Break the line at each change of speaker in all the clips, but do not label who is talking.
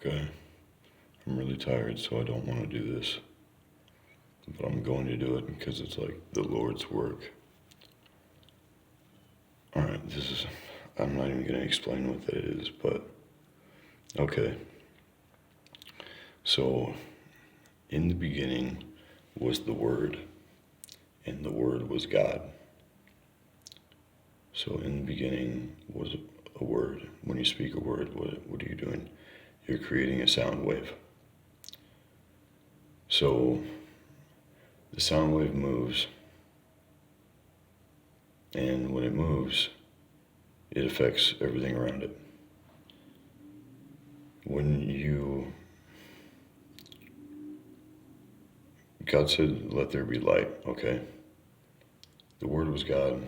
Okay, I'm really tired, so I don't want to do this. But I'm going to do it because it's like the Lord's work. Alright, I'm not even going to explain what that is, but okay. So, in the beginning was the Word, and the Word was God. So, in the beginning was a word. When you speak a word, what are you doing? You're creating a sound wave. So, the sound wave moves, and when it moves, it affects everything around it. God said, let there be light, okay? The Word was God.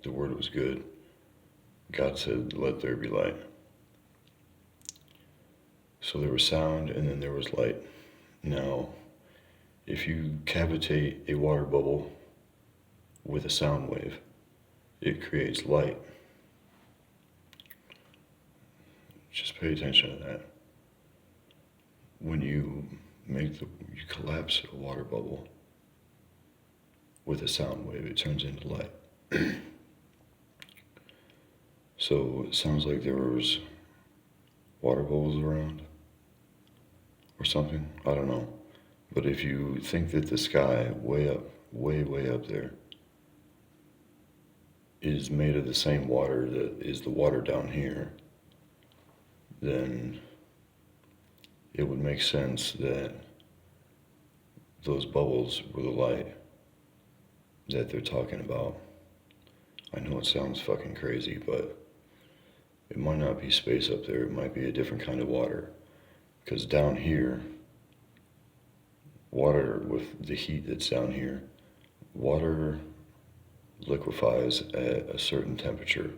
The Word was good. God said, let there be light. So there was sound and then there was light. Now, if you cavitate a water bubble with a sound wave, it creates light. Just pay attention to that. When you collapse a water bubble with a sound wave, it turns into light. So it sounds like there was water bubbles around or something. I don't know. But if you think that the sky way up, way up there is made of the same water that is the water down here, then it would make sense that those bubbles were the light that they're talking about. I know it sounds fucking crazy, but it might not be space up there. It might be a different kind of water. Because down here, water with the heat that's down here, water liquefies at a certain temperature.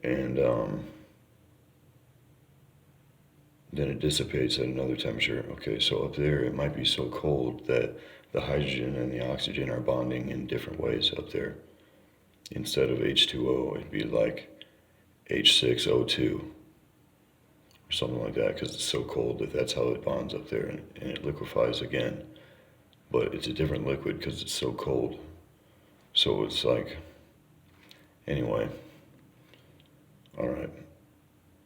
And then it dissipates at another temperature. Okay, so up there it might be so cold that the hydrogen and the oxygen are bonding in different ways up there. Instead of H2O, it'd be like H6O2 or something like that, because it's so cold that that's how it bonds up there, and it liquefies again. But it's a different liquid because it's so cold. So it's like, anyway, all right.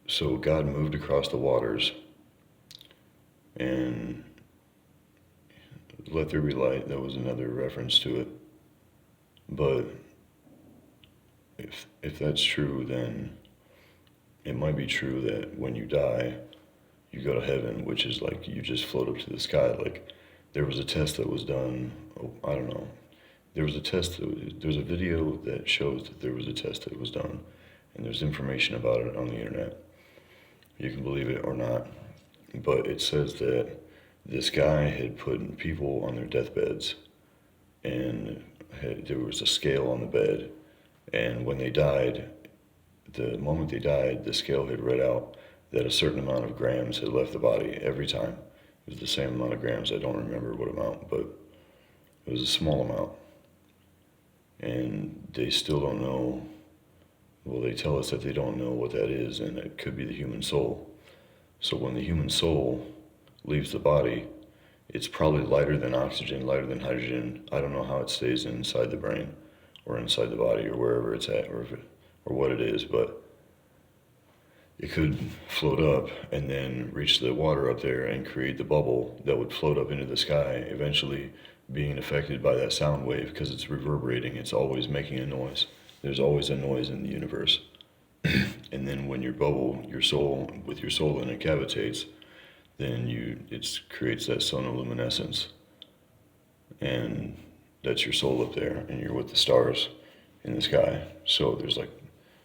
So God moved across the waters and let there be light. That was another reference to it. But if that's true, then it might be true that when you die, you go to heaven, which is like you just float up to the sky. Like there was a test that was done. Oh, I don't know. There's a video that shows that there was a test that was done, and there's information about it on the internet. You can believe it or not, but it says that this guy had put people on their deathbeds, and there was a scale on the bed, and when they died, the moment they died, the scale had read out that a certain amount of grams had left the body every time. It was the same amount of grams. I don't remember what amount, but it was a small amount. And they still don't know. Well, they tell us that they don't know what that is, and it could be the human soul. So when the human soul leaves the body, it's probably lighter than oxygen, lighter than hydrogen. I don't know how it stays inside the brain or inside the body or wherever it's at or what it is, but it could float up and then reach the water up there and create the bubble that would float up into the sky, eventually being affected by that sound wave because it's reverberating. It's always making a noise. There's always a noise in the universe. And then when your bubble, your soul, with your soul in it cavitates, then it creates that sonoluminescence. And that's your soul up there, and you're with the stars in the sky. So there's like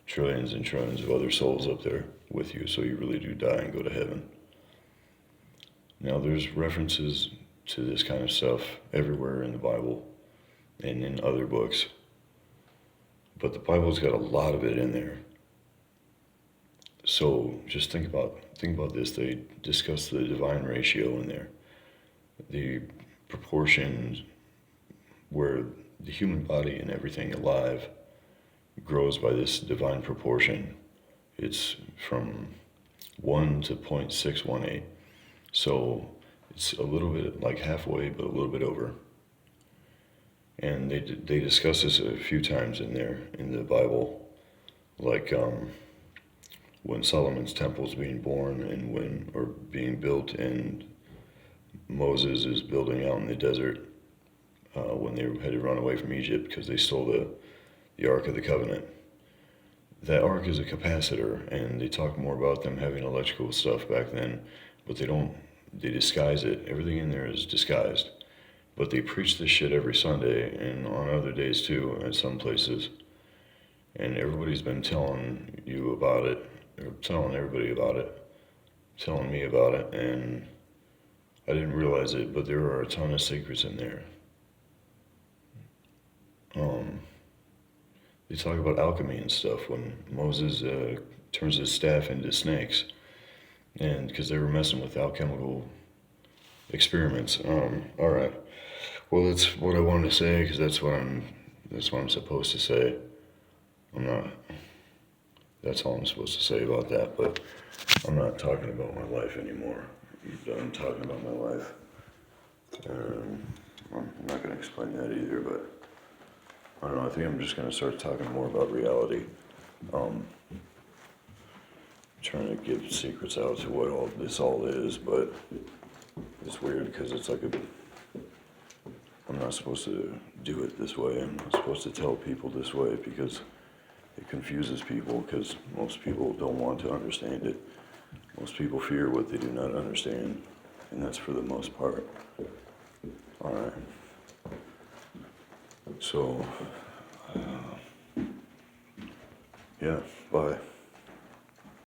trillions and trillions of other souls up there with you, so you really do die and go to heaven. Now there's references to this kind of stuff everywhere in the Bible and in other books, but the Bible's got a lot of it in there. So just think about this. They discuss the divine ratio in there, the proportions where the human body and everything alive grows by this divine proportion. It's from 1 to 0.618. So it's a little bit like halfway, but a little bit over. And they discuss this a few times in there in the Bible, like when Solomon's temple is being born and when or being built, and Moses is building out in the desert when they had to run away from Egypt because they stole the Ark of the Covenant. That ark is a capacitor, and they talk more about them having electrical stuff back then, but they disguise it. Everything in there is disguised. But they preach this shit every Sunday and on other days too at some places. And everybody's been telling you about it, or telling everybody about it, telling me about it, and I didn't realize it, but there are a ton of secrets in there. They talk about alchemy and stuff when Moses turns his staff into snakes, and because they were messing with alchemical experiments. All right. Well, that's what I wanted to say because that's what I'm supposed to say. I'm not. That's all I'm supposed to say about that. But I'm not talking about my life anymore. I'm done talking about my life. I'm not going to explain that either, but I don't know. I think I'm just going to start talking more about reality. Trying to give secrets out to what all this all is, but it's weird because it's like I'm not supposed to do it this way. I'm not supposed to tell people this way because it confuses people because most people don't want to understand it. Most people fear what they do not understand, and that's for the most part. All right. So, yeah, bye.